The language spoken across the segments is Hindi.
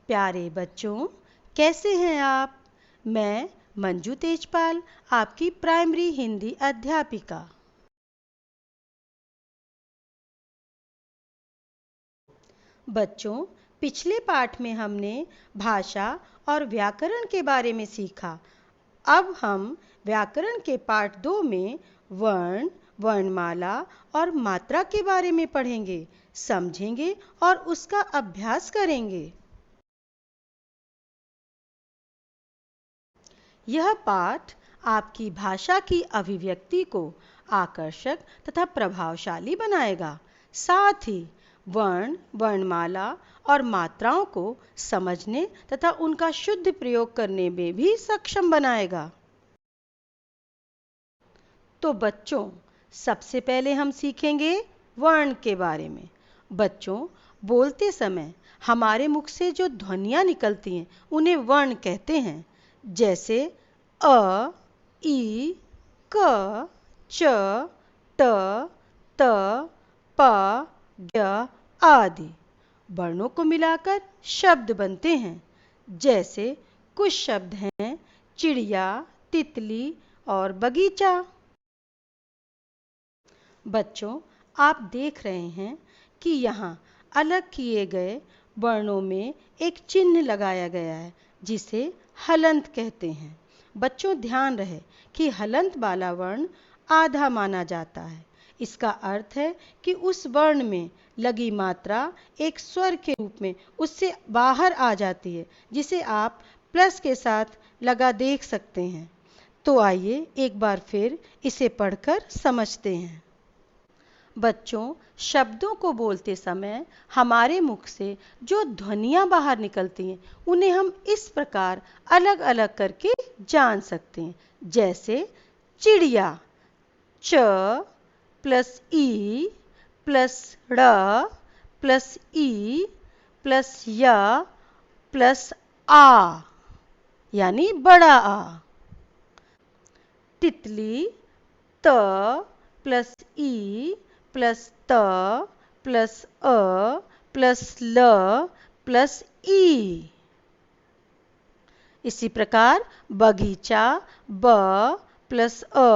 प्यारे बच्चों, कैसे हैं आप? मैं मंजू तेजपाल, आपकी प्राइमरी हिंदी अध्यापिका। बच्चों, पिछले पाठ में हमने भाषा और व्याकरण के बारे में सीखा। अब हम व्याकरण के पाठ 2 में वर्ण, वर्णमाला और मात्रा के बारे में पढ़ेंगे, समझेंगे और उसका अभ्यास करेंगे। यह पाठ आपकी भाषा की अभिव्यक्ति को आकर्षक तथा प्रभावशाली बनाएगा। साथ ही वर्ण, वर्णमाला और मात्राओं को समझने तथा उनका शुद्ध प्रयोग करने में भी सक्षम बनाएगा। तो बच्चों, सबसे पहले हम सीखेंगे वर्ण के बारे में। बच्चों, बोलते समय हमारे मुख से जो ध्वनियाँ निकलती हैं उन्हें वर्ण कहते हैं। जैसे अ, ई, क, च, ट, त, प, ग आदि। वर्णों को मिलाकर शब्द बनते हैं। जैसे कुछ शब्द हैं चिड़िया, तितली और बगीचा। बच्चों, आप देख रहे हैं कि यहाँ अलग किए गए वर्णों में एक चिन्ह लगाया गया है जिसे हलंत कहते हैं। बच्चों, ध्यान रहे कि हलंत वाला वर्ण आधा माना जाता है। इसका अर्थ है कि उस वर्ण में लगी मात्रा एक स्वर के रूप में उससे बाहर आ जाती है, जिसे आप प्लस के साथ लगा देख सकते हैं। तो आइए एक बार फिर इसे पढ़कर समझते हैं। बच्चों, शब्दों को बोलते समय हमारे मुख से जो ध्वनियाँ बाहर निकलती हैं उन्हें हम इस प्रकार अलग अलग करके जान सकते हैं। जैसे चिड़िया, च प्लस ई प्लस ड़ प्लस ई प्लस य प्लस आ, यानी बड़ा आ। तितली, त प्लस ई प्लस त प्लस अ प्लस ल प्लस ई। इसी प्रकार बगीचा, ब प्लस अ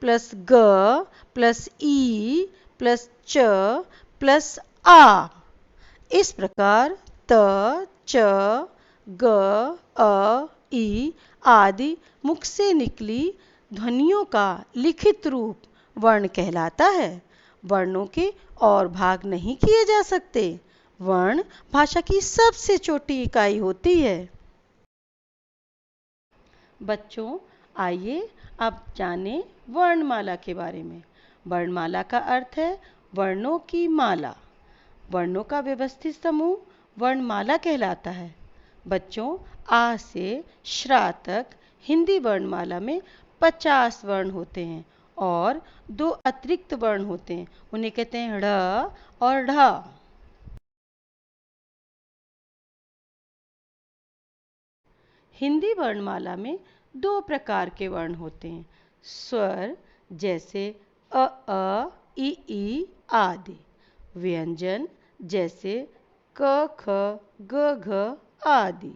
प्लस ग प्लस ई प्लस च प्लस आ। इस प्रकार त, च, ग, अ, ई आदि मुख से निकली ध्वनियों का लिखित रूप वर्ण कहलाता है। वर्णों के और भाग नहीं किए जा सकते। वर्ण भाषा की सबसे छोटी इकाई होती है। बच्चों, आइए अब जानें वर्णमाला के बारे में। वर्णमाला का अर्थ है वर्णों की माला। वर्णों का व्यवस्थित समूह वर्णमाला कहलाता है। बच्चों, आ से श्रा तक हिंदी वर्णमाला में 50 वर्ण होते हैं और 2 अतिरिक्त वर्ण होते हैं। उन्हें कहते हैं ढ़ और ढ। हिंदी वर्णमाला में 2 प्रकार के वर्ण होते हैं। स्वर जैसे अ, ई आदि। व्यंजन जैसे क, ख, ग, घ आदि।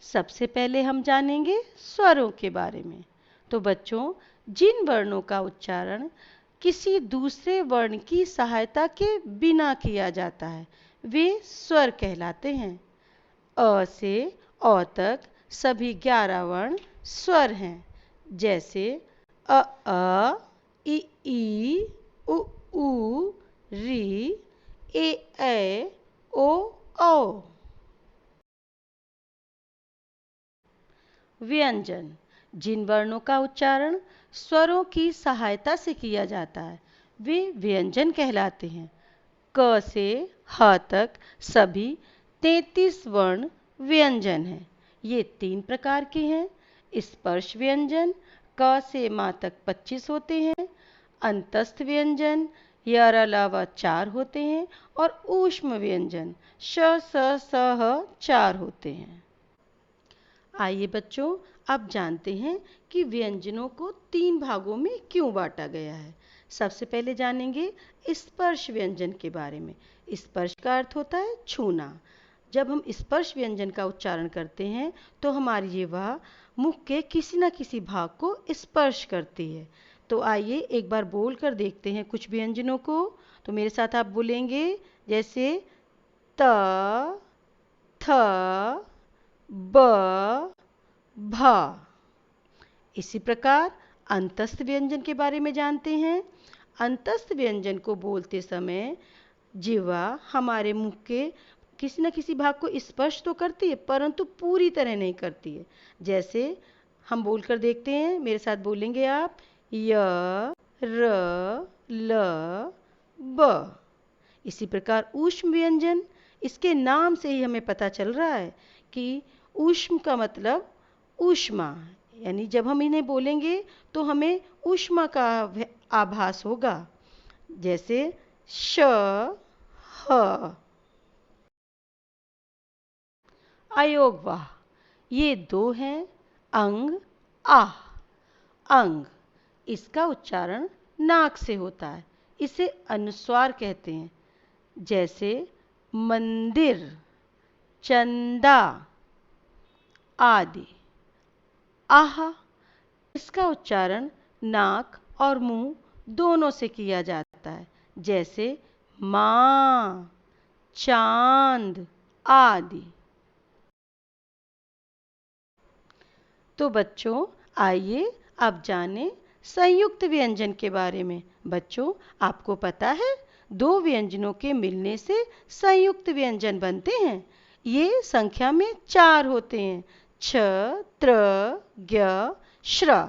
सबसे पहले हम जानेंगे स्वरों के बारे में। तो बच्चों, जिन वर्णों का उच्चारण किसी दूसरे वर्ण की सहायता के बिना किया जाता है वे स्वर कहलाते हैं। अ से औ तक सभी 11 वर्ण स्वर हैं। जैसे अ, ई, उ, री, ए, ओ। व्यंजन जिन वर्णों का उच्चारण स्वरों की सहायता से किया जाता है वे व्यंजन कहलाते हैं। क से ह तक सभी 33 वर्ण व्यंजन हैं। ये 3 प्रकार के हैं। स्पर्श व्यंजन क से मा तक 25 होते हैं। अंतस्थ व्यंजन यर अलावा 4 होते हैं और ऊष्म व्यंजन श, स, ह 4 होते हैं। आइए बच्चों, अब जानते हैं कि व्यंजनों को 3 भागों में क्यों बांटा गया है। सबसे पहले जानेंगे स्पर्श व्यंजन के बारे में। स्पर्श का अर्थ होता है छूना। जब हम स्पर्श व्यंजन का उच्चारण करते हैं तो हमारी जिह्वा मुख के किसी न किसी भाग को स्पर्श करती है। तो आइए एक बार बोल कर देखते हैं कुछ व्यंजनों को। तो मेरे साथ आप बोलेंगे, जैसे त, थ, ब, भ। इसी प्रकार अंतस्थ व्यंजन के बारे में जानते हैं। अंतस्थ व्यंजन को बोलते समय जिह्वा हमारे मुख के किसी न किसी भाग को स्पर्श तो करती है, परंतु पूरी तरह नहीं करती है। जैसे हम बोलकर देखते हैं, मेरे साथ बोलेंगे आप, य, र, ल, ब। इसी प्रकार ऊष्म व्यंजन, इसके नाम से ही हमें पता चल रहा है कि ऊष्म का मतलब ऊष्मा, यानी जब हम इन्हें बोलेंगे तो हमें ऊष्मा का आभास होगा। जैसे श, ह। अयोग वाह, ये दो हैं अंग, आह। अंग, इसका उच्चारण नाक से होता है, इसे अनुस्वार कहते हैं। जैसे मंदिर, चंदा आदि। आह, इसका उच्चारण नाक और मुंह दोनों से किया जाता है। जैसे माँ, चांद आदि। तो बच्चों आइए अब जानें संयुक्त व्यंजन के बारे में। बच्चों आपको पता है दो व्यंजनों के मिलने से संयुक्त व्यंजन बनते हैं। ये संख्या में 4 होते हैं, छ, त्र, ज्ञ, श्र।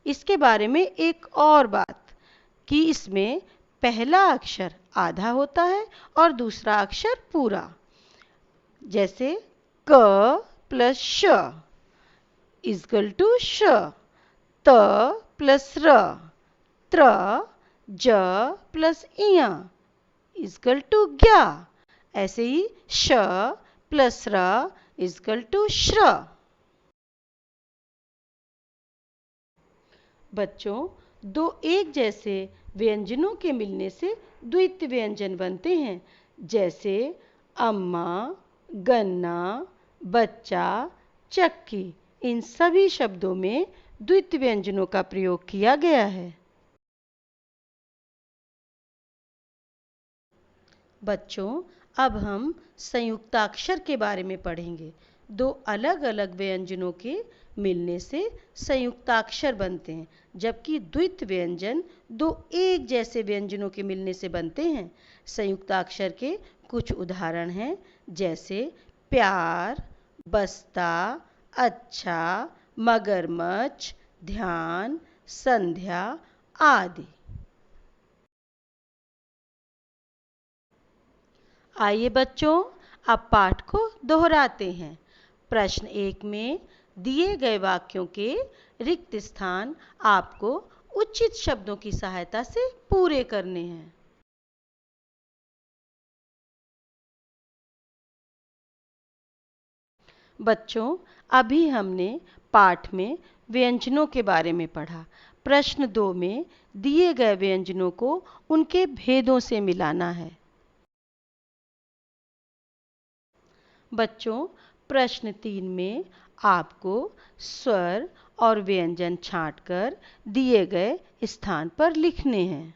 इसके बारे में एक और बात कि इसमें पहला अक्षर आधा होता है और दूसरा अक्षर पूरा। जैसे क प्लस श इजकल टू श, त प्लस र, त्र, ज प्लस इय इजकल टू ज्ञ। ऐसे ही श प्लस र इजकल टू श्र। बच्चों दो एक जैसे व्यंजनों के मिलने से द्वित्व व्यंजन बनते हैं। जैसे अम्मा, गन्ना, बच्चा, चक्की। इन सभी शब्दों में द्वित्व व्यंजनों का प्रयोग किया गया है। बच्चों अब हम संयुक्ताक्षर के बारे में पढ़ेंगे। दो अलग अलग व्यंजनों के मिलने से संयुक्ताक्षर बनते हैं, जबकि द्वित्व व्यंजन दो एक जैसे व्यंजनों के मिलने से बनते हैं। संयुक्ताक्षर के कुछ उदाहरण हैं, जैसे प्यार, बस्ता, अच्छा, मगरमच्छ, ध्यान, संध्या आदि। आइए बच्चों अब पाठ को दोहराते हैं। प्रश्न 1 में दिए गए वाक्यों के रिक्त स्थान आपको उचित शब्दों की सहायता से पूरे करने हैं। बच्चों अभी हमने पाठ में व्यंजनों के बारे में पढ़ा। प्रश्न 2 में दिए गए व्यंजनों को उनके भेदों से मिलाना है। बच्चों प्रश्न 3 में आपको स्वर और व्यंजन छांटकर दिए गए स्थान पर लिखने हैं।